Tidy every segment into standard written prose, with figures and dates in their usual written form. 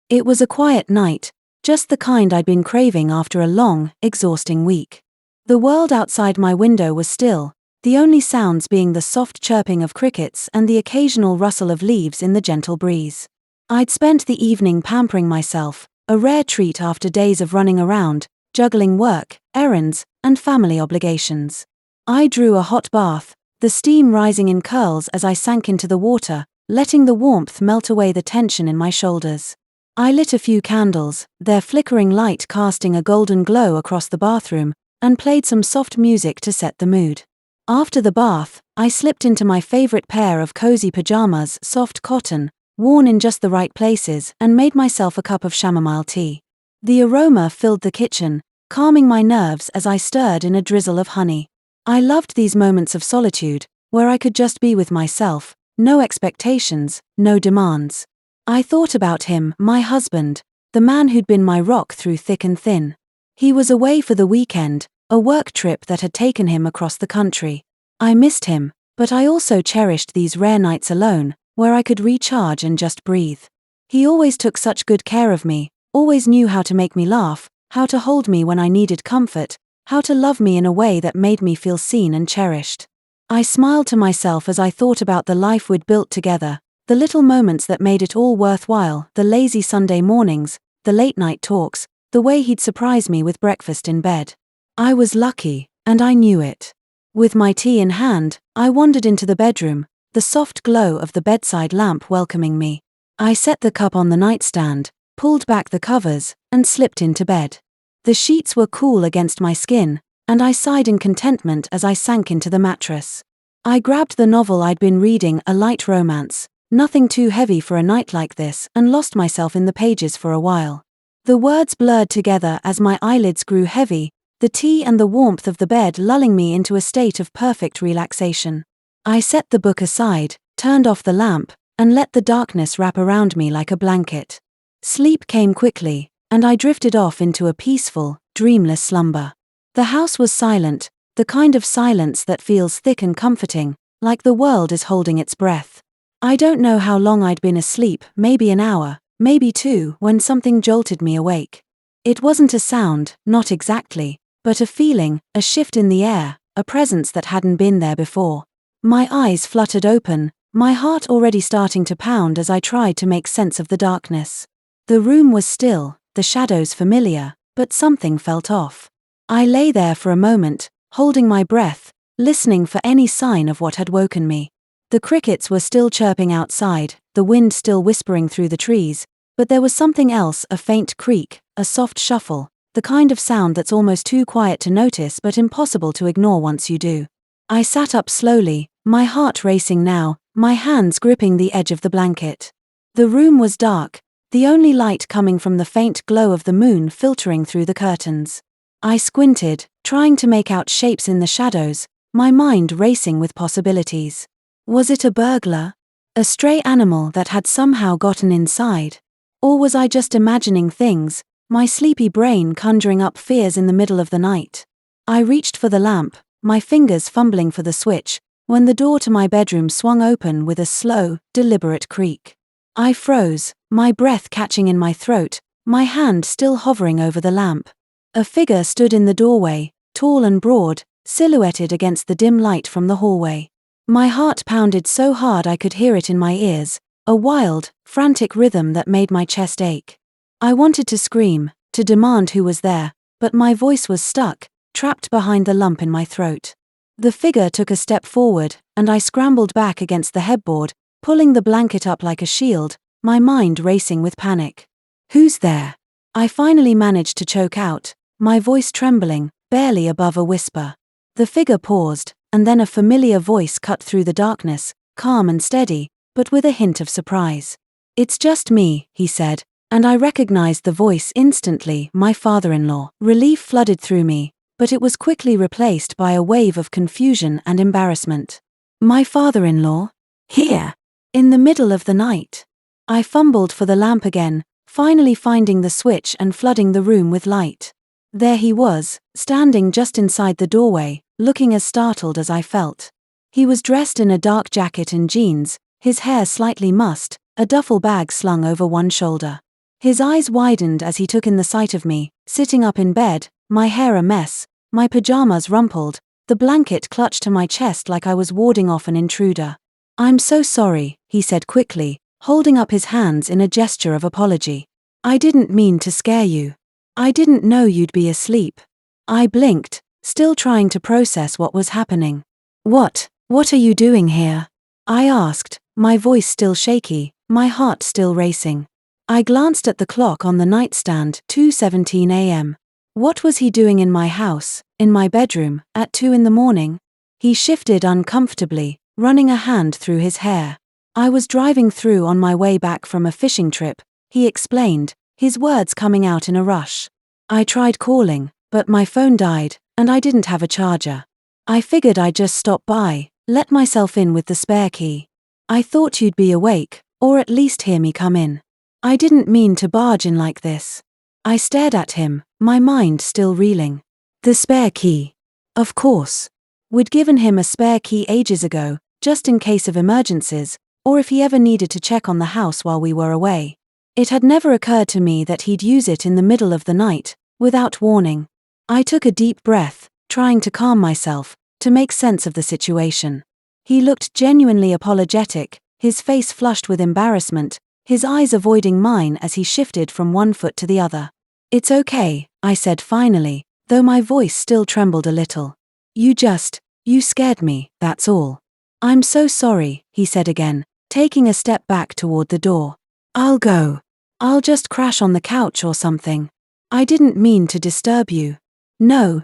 It was a quiet night, just the kind I'd been craving after a long, exhausting week. The world outside my window was still, the only sounds being the soft chirping of crickets and the occasional rustle of leaves in the gentle breeze. I'd spent the evening pampering myself, a rare treat after days of running around, juggling work, errands, and family obligations. I drew a hot bath, the steam rising in curls as I sank into the water, letting the warmth melt away the tension in my shoulders. I lit a few candles, their flickering light casting a golden glow across the bathroom, and played some soft music to set the mood. After the bath, I slipped into my favorite pair of cozy pajamas, soft cotton, worn in just the right places, and made myself a cup of chamomile tea. The aroma filled the kitchen, calming my nerves as I stirred in a drizzle of honey. I loved these moments of solitude, where I could just be with myself, no expectations, no demands. I thought about him, my husband, the man who'd been my rock through thick and thin. He was away for the weekend, a work trip that had taken him across the country. I missed him, but I also cherished these rare nights alone, where I could recharge and just breathe. He always took such good care of me, always knew how to make me laugh, how to hold me when I needed comfort, how to love me in a way that made me feel seen and cherished. I smiled to myself as I thought about the life we'd built together, the little moments that made it all worthwhile, the lazy Sunday mornings, the late-night talks, the way he'd surprise me with breakfast in bed. I was lucky, and I knew it. With my tea in hand, I wandered into the bedroom, the soft glow of the bedside lamp welcoming me. I set the cup on the nightstand, pulled back the covers, and slipped into bed. The sheets were cool against my skin, and I sighed in contentment as I sank into the mattress. I grabbed the novel I'd been reading, a light romance, nothing too heavy for a night like this, and lost myself in the pages for a while. The words blurred together as my eyelids grew heavy, the tea and the warmth of the bed lulling me into a state of perfect relaxation. I set the book aside, turned off the lamp, and let the darkness wrap around me like a blanket. Sleep came quickly, and I drifted off into a peaceful, dreamless slumber. The house was silent, the kind of silence that feels thick and comforting, like the world is holding its breath. I don't know how long I'd been asleep, maybe an hour, maybe two, when something jolted me awake. It wasn't a sound, not exactly, but a feeling, a shift in the air, a presence that hadn't been there before. My eyes fluttered open, my heart already starting to pound as I tried to make sense of the darkness. The room was still, the shadows familiar, but something felt off. I lay there for a moment, holding my breath, listening for any sign of what had woken me. The crickets were still chirping outside, the wind still whispering through the trees, but there was something else, a faint creak, a soft shuffle, the kind of sound that's almost too quiet to notice but impossible to ignore once you do. I sat up slowly, my heart racing now, my hands gripping the edge of the blanket. The room was dark, the only light coming from the faint glow of the moon filtering through the curtains. I squinted, trying to make out shapes in the shadows, my mind racing with possibilities. Was it a burglar? A stray animal that had somehow gotten inside? Or was I just imagining things, my sleepy brain conjuring up fears in the middle of the night? I reached for the lamp, my fingers fumbling for the switch, when the door to my bedroom swung open with a slow, deliberate creak. I froze, my breath catching in my throat, my hand still hovering over the lamp. A figure stood in the doorway, tall and broad, silhouetted against the dim light from the hallway. My heart pounded so hard I could hear it in my ears, a wild, frantic rhythm that made my chest ache. I wanted to scream, to demand who was there, but my voice was stuck, trapped behind the lump in my throat. The figure took a step forward, and I scrambled back against the headboard, pulling the blanket up like a shield, my mind racing with panic. "Who's there?" I finally managed to choke out, my voice trembling, barely above a whisper. The figure paused, and then a familiar voice cut through the darkness, calm and steady, but with a hint of surprise. "It's just me," he said, and I recognized the voice instantly, my father-in-law. Relief flooded through me, but it was quickly replaced by a wave of confusion and embarrassment. My father-in-law? Here? In the middle of the night? I fumbled for the lamp again, finally finding the switch and flooding the room with light. There he was, standing just inside the doorway, looking as startled as I felt. He was dressed in a dark jacket and jeans, his hair slightly mussed, a duffel bag slung over one shoulder. His eyes widened as he took in the sight of me, sitting up in bed, my hair a mess, my pajamas rumpled, the blanket clutched to my chest like I was warding off an intruder. "I'm so sorry," he said quickly, holding up his hands in a gesture of apology. "I didn't mean to scare you. I didn't know you'd be asleep." I blinked, still trying to process what was happening. What are you doing here?" I asked, my voice still shaky, my heart still racing. I glanced at the clock on the nightstand, 2:17 a.m. What was he doing in my house, in my bedroom, at 2 in the morning? He shifted uncomfortably, running a hand through his hair. "I was driving through on my way back from a fishing trip," he explained, his words coming out in a rush. "I tried calling, but my phone died, and I didn't have a charger. I figured I'd just stop by, let myself in with the spare key. I thought you'd be awake, or at least hear me come in. I didn't mean to barge in like this." I stared at him, my mind still reeling. The spare key. Of course. We'd given him a spare key ages ago, just in case of emergencies, or if he ever needed to check on the house while we were away. It had never occurred to me that he'd use it in the middle of the night, without warning. I took a deep breath, trying to calm myself, to make sense of the situation. He looked genuinely apologetic, his face flushed with embarrassment, his eyes avoiding mine as he shifted from one foot to the other. "It's okay," I said finally, though my voice still trembled a little. You scared me, that's all." "I'm so sorry," he said again, taking a step back toward the door. "I'll go. I'll just crash on the couch or something. I didn't mean to disturb you." No,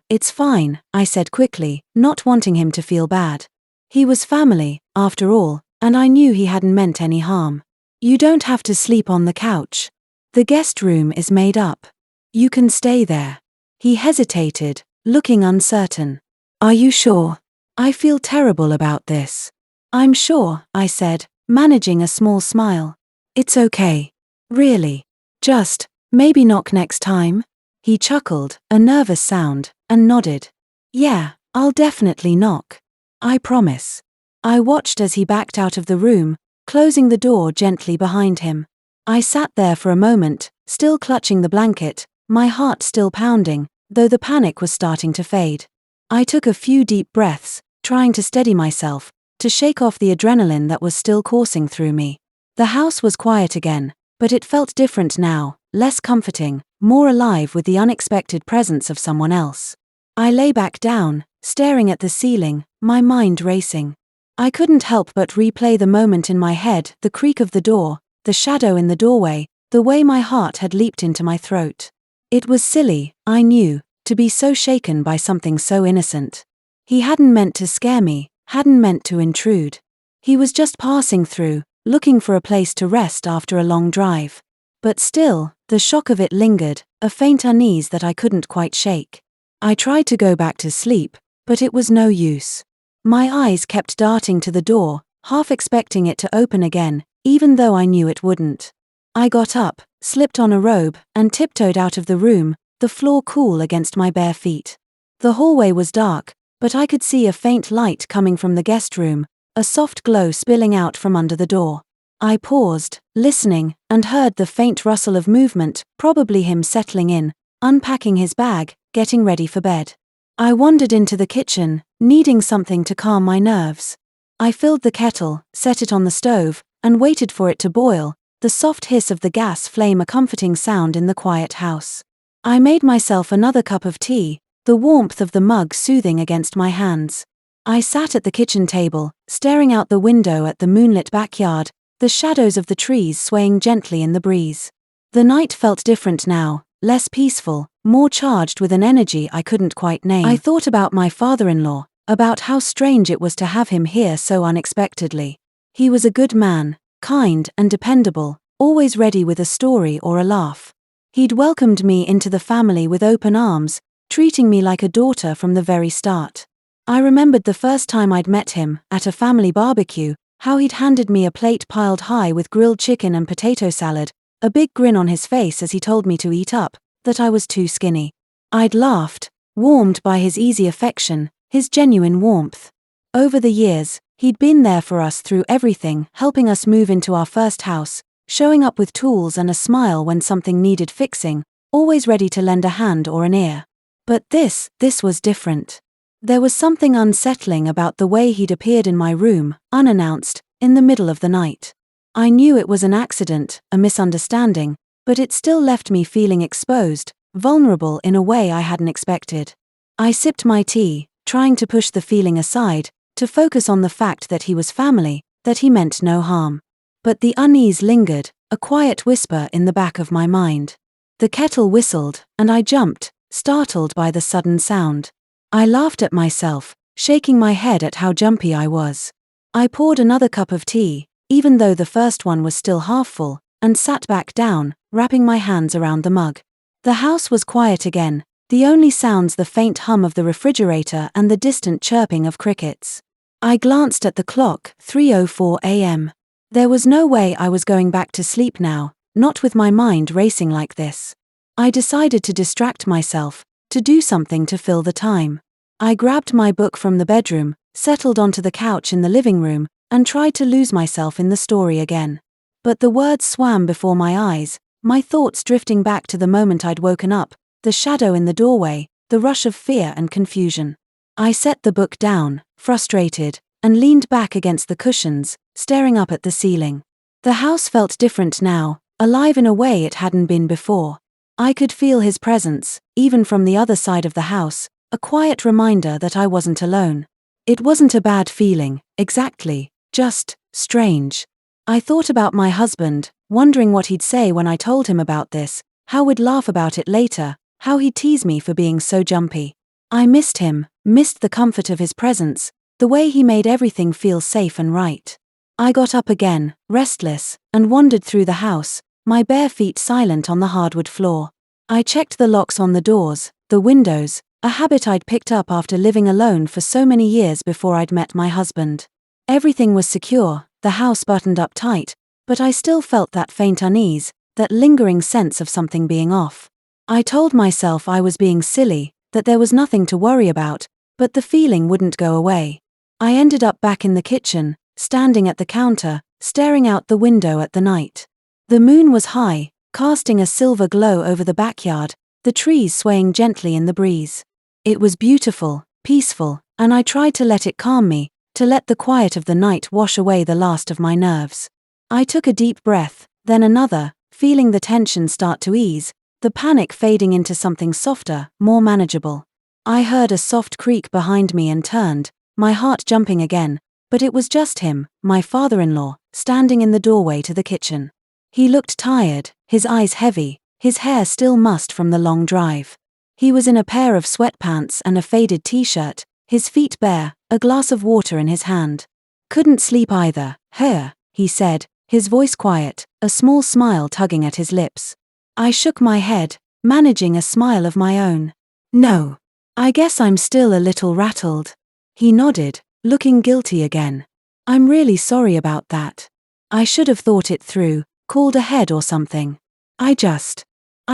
it's fine," I said quickly, not wanting him to feel bad. He was family, after all, and I knew he hadn't meant any harm. "You don't have to sleep on the couch. The guest room is made up. You can stay there." He hesitated, looking uncertain. "Are you sure? I feel terrible about this." "I'm sure," I said, managing a small smile. "It's okay. Really. Just, maybe knock next time?" He chuckled, a nervous sound, and nodded. "Yeah, I'll definitely knock. I promise." I watched as he backed out of the room, closing the door gently behind him. I sat there for a moment, still clutching the blanket, my heart still pounding, though the panic was starting to fade. I took a few deep breaths, trying to steady myself, to shake off the adrenaline that was still coursing through me. The house was quiet again, but it felt different now, less comforting, more alive with the unexpected presence of someone else. I lay back down, staring at the ceiling, my mind racing. I couldn't help but replay the moment in my head, the creak of the door, the shadow in the doorway, the way my heart had leaped into my throat. It was silly, I knew, to be so shaken by something so innocent. He hadn't meant to scare me, hadn't meant to intrude. He was just passing through, looking for a place to rest after a long drive. But still, the shock of it lingered, a faint unease that I couldn't quite shake. I tried to go back to sleep, but it was no use. My eyes kept darting to the door, half expecting it to open again, even though I knew it wouldn't. I got up, slipped on a robe, and tiptoed out of the room, the floor cool against my bare feet. The hallway was dark, but I could see a faint light coming from the guest room, a soft glow spilling out from under the door. I paused, listening, and heard the faint rustle of movement, probably him settling in, unpacking his bag, getting ready for bed. I wandered into the kitchen, needing something to calm my nerves. I filled the kettle, set it on the stove, and waited for it to boil, the soft hiss of the gas flame a comforting sound in the quiet house. I made myself another cup of tea, the warmth of the mug soothing against my hands. I sat at the kitchen table, staring out the window at the moonlit backyard, the shadows of the trees swaying gently in the breeze. The night felt different now, less peaceful, more charged with an energy I couldn't quite name. I thought about my father-in-law, about how strange it was to have him here so unexpectedly. He was a good man, kind and dependable, always ready with a story or a laugh. He'd welcomed me into the family with open arms, treating me like a daughter from the very start. I remembered the first time I'd met him, at a family barbecue, how he'd handed me a plate piled high with grilled chicken and potato salad, a big grin on his face as he told me to eat up, that I was too skinny. I'd laughed, warmed by his easy affection, his genuine warmth. Over the years, he'd been there for us through everything, helping us move into our first house, showing up with tools and a smile when something needed fixing, always ready to lend a hand or an ear. But this was different. There was something unsettling about the way he'd appeared in my room, unannounced, in the middle of the night. I knew it was an accident, a misunderstanding, but it still left me feeling exposed, vulnerable in a way I hadn't expected. I sipped my tea, trying to push the feeling aside, to focus on the fact that he was family, that he meant no harm. But the unease lingered, a quiet whisper in the back of my mind. The kettle whistled, and I jumped, startled by the sudden sound. I laughed at myself, shaking my head at how jumpy I was. I poured another cup of tea, even though the first one was still half full, and sat back down, wrapping my hands around the mug. The house was quiet again, the only sounds the faint hum of the refrigerator and the distant chirping of crickets. I glanced at the clock, 3:04 a.m. There was no way I was going back to sleep now, not with my mind racing like this. I decided to distract myself, to do something to fill the time. I grabbed my book from the bedroom, settled onto the couch in the living room, and tried to lose myself in the story again. But the words swam before my eyes, my thoughts drifting back to the moment I'd woken up, the shadow in the doorway, the rush of fear and confusion. I set the book down, frustrated, and leaned back against the cushions, staring up at the ceiling. The house felt different now, alive in a way it hadn't been before. I could feel his presence, even from the other side of the house, a quiet reminder that I wasn't alone. It wasn't a bad feeling, exactly, just strange. I thought about my husband, wondering what he'd say when I told him about this, how we'd laugh about it later, how he'd tease me for being so jumpy. I missed him, missed the comfort of his presence, the way he made everything feel safe and right. I got up again, restless, and wandered through the house, my bare feet silent on the hardwood floor. I checked the locks on the doors, the windows, a habit I'd picked up after living alone for so many years before I'd met my husband. Everything was secure, the house buttoned up tight, but I still felt that faint unease, that lingering sense of something being off. I told myself I was being silly, that there was nothing to worry about, but the feeling wouldn't go away. I ended up back in the kitchen, standing at the counter, staring out the window at the night. The moon was high, casting a silver glow over the backyard, the trees swaying gently in the breeze. It was beautiful, peaceful, and I tried to let it calm me, to let the quiet of the night wash away the last of my nerves. I took a deep breath, then another, feeling the tension start to ease, the panic fading into something softer, more manageable. I heard a soft creak behind me and turned, my heart jumping again, but it was just him, my father-in-law, standing in the doorway to the kitchen. He looked tired, his eyes heavy, his hair still mussed from the long drive. He was in a pair of sweatpants and a faded t-shirt, his feet bare, a glass of water in his hand. "Couldn't sleep either, huh?" he said, his voice quiet, a small smile tugging at his lips. I shook my head, managing a smile of my own. "No. I guess I'm still a little rattled." He nodded, looking guilty again. "I'm really sorry about that. I should have thought it through, called ahead or something. I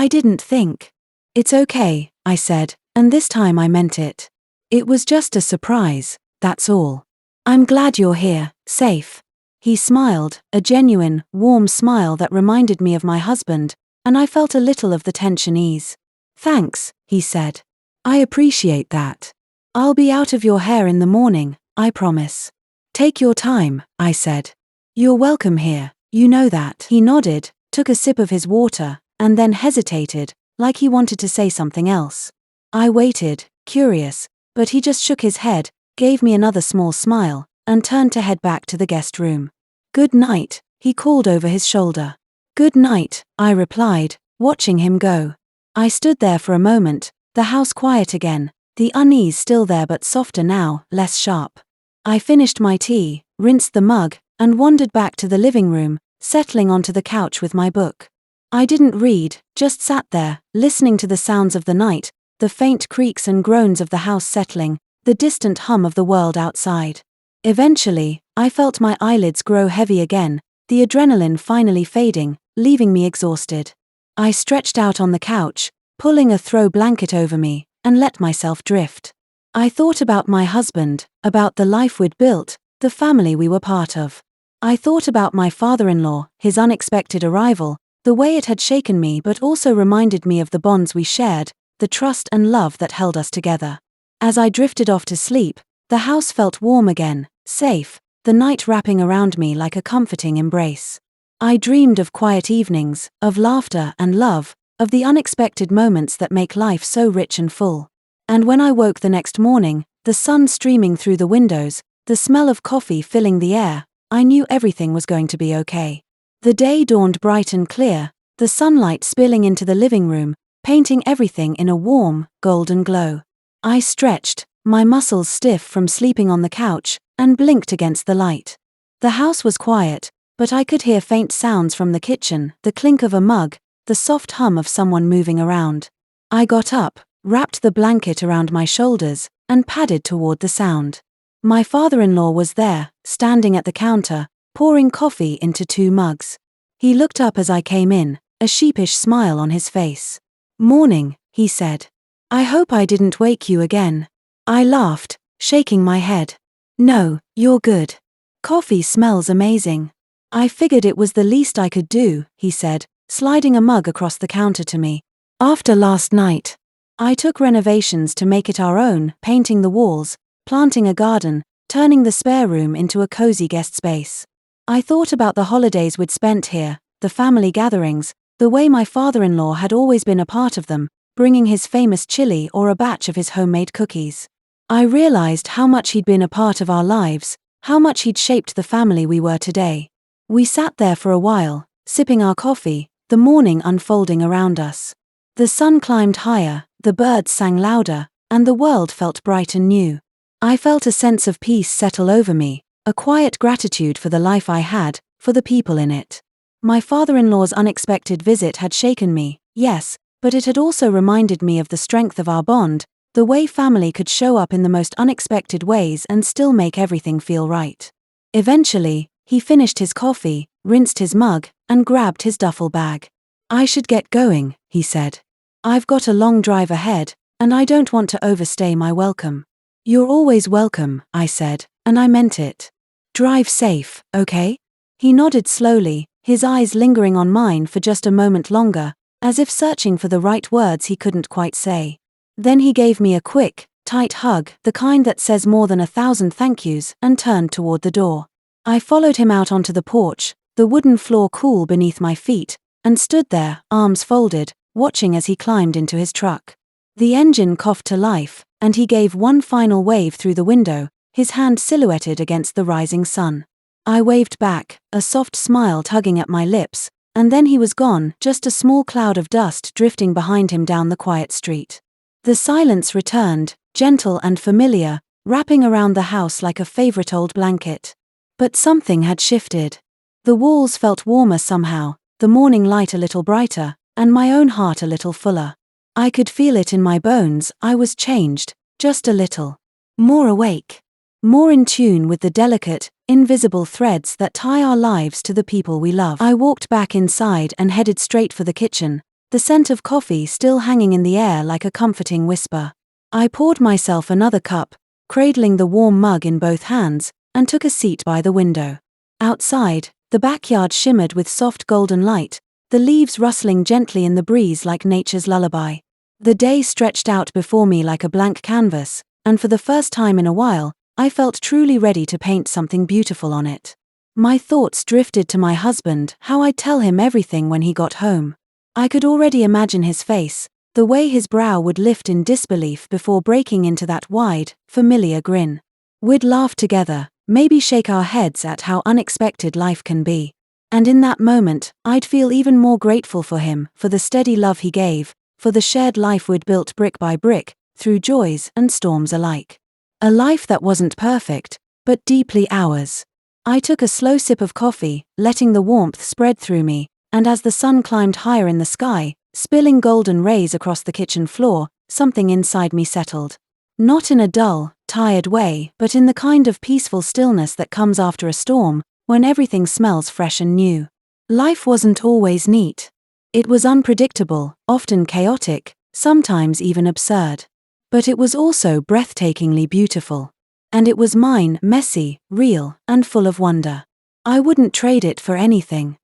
didn't think." "It's okay," I said, and this time I meant it. "It was just a surprise, that's all. I'm glad you're here, safe." He smiled, a genuine, warm smile that reminded me of my husband, and I felt a little of the tension ease. "Thanks," he said. "I appreciate that. I'll be out of your hair in the morning, I promise." "Take your time," I said. "You're welcome here, you know that." He nodded, took a sip of his water, and then hesitated, like he wanted to say something else. I waited, curious, but he just shook his head, gave me another small smile, and turned to head back to the guest room. "Good night," he called over his shoulder. "Good night," I replied, watching him go. I stood there for a moment, the house quiet again, the unease still there but softer now, less sharp. I finished my tea, rinsed the mug, and wandered back to the living room, settling onto the couch with my book. I didn't read, just sat there, listening to the sounds of the night, the faint creaks and groans of the house settling, the distant hum of the world outside. Eventually, I felt my eyelids grow heavy again, the adrenaline finally fading, leaving me exhausted. I stretched out on the couch, pulling a throw blanket over me, and let myself drift. I thought about my husband, about the life we'd built, the family we were part of. I thought about my father-in-law, his unexpected arrival, the way it had shaken me but also reminded me of the bonds we shared, the trust and love that held us together. As I drifted off to sleep, the house felt warm again, safe, the night wrapping around me like a comforting embrace. I dreamed of quiet evenings, of laughter and love, of the unexpected moments that make life so rich and full. And when I woke the next morning, the sun streaming through the windows, the smell of coffee filling the air, I knew everything was going to be okay. The day dawned bright and clear, the sunlight spilling into the living room, painting everything in a warm, golden glow. I stretched, my muscles stiff from sleeping on the couch, and blinked against the light. The house was quiet, but I could hear faint sounds from the kitchen, the clink of a mug, the soft hum of someone moving around. I got up, wrapped the blanket around my shoulders, and padded toward the sound. My father-in-law was there, standing at the counter, pouring coffee into 2 mugs. He looked up as I came in, a sheepish smile on his face. "Morning," he said. "I hope I didn't wake you again." I laughed, shaking my head. "No, you're good. Coffee smells amazing." "I figured it was the least I could do," he said, sliding a mug across the counter to me. "After last night, I took renovations to make it our own, painting the walls, planting a garden, turning the spare room into a cozy guest space. I thought about the holidays we'd spent here, the family gatherings, the way my father-in-law had always been a part of them, bringing his famous chili or a batch of his homemade cookies. I realized how much he'd been a part of our lives, how much he'd shaped the family we were today. We sat there for a while, sipping our coffee, the morning unfolding around us. The sun climbed higher, the birds sang louder, and the world felt bright and new. I felt a sense of peace settle over me, a quiet gratitude for the life I had, for the people in it. My father-in-law's unexpected visit had shaken me, yes, but it had also reminded me of the strength of our bond, the way family could show up in the most unexpected ways and still make everything feel right. Eventually, he finished his coffee, rinsed his mug, and grabbed his duffel bag. "I should get going," he said. "I've got a long drive ahead, and I don't want to overstay my welcome." "You're always welcome," I said, and I meant it. "Drive safe, okay?" He nodded slowly, his eyes lingering on mine for just a moment longer, as if searching for the right words he couldn't quite say. Then he gave me a quick, tight hug, the kind that says more than 1,000 thank yous, and turned toward the door. I followed him out onto the porch, the wooden floor cool beneath my feet, and stood there, arms folded, watching as he climbed into his truck. The engine coughed to life, and he gave one final wave through the window, his hand silhouetted against the rising sun. I waved back, a soft smile tugging at my lips, and then he was gone, just a small cloud of dust drifting behind him down the quiet street. The silence returned, gentle and familiar, wrapping around the house like a favorite old blanket. But something had shifted. The walls felt warmer somehow, the morning light a little brighter, and my own heart a little fuller. I could feel it in my bones. I was changed, just a little. More awake. More in tune with the delicate, invisible threads that tie our lives to the people we love. I walked back inside and headed straight for the kitchen, the scent of coffee still hanging in the air like a comforting whisper. I poured myself another cup, cradling the warm mug in both hands, and took a seat by the window. Outside, the backyard shimmered with soft golden light, the leaves rustling gently in the breeze like nature's lullaby. The day stretched out before me like a blank canvas, and for the first time in a while, I felt truly ready to paint something beautiful on it. My thoughts drifted to my husband, how I'd tell him everything when he got home. I could already imagine his face, the way his brow would lift in disbelief before breaking into that wide, familiar grin. We'd laugh together, maybe shake our heads at how unexpected life can be. And in that moment, I'd feel even more grateful for him, for the steady love he gave, for the shared life we'd built brick by brick, through joys and storms alike. A life that wasn't perfect, but deeply ours. I took a slow sip of coffee, letting the warmth spread through me, and as the sun climbed higher in the sky, spilling golden rays across the kitchen floor, something inside me settled. Not in a dull, tired way, but in the kind of peaceful stillness that comes after a storm, when everything smells fresh and new. Life wasn't always neat. It was unpredictable, often chaotic, sometimes even absurd. But it was also breathtakingly beautiful. And it was mine, messy, real, and full of wonder. I wouldn't trade it for anything.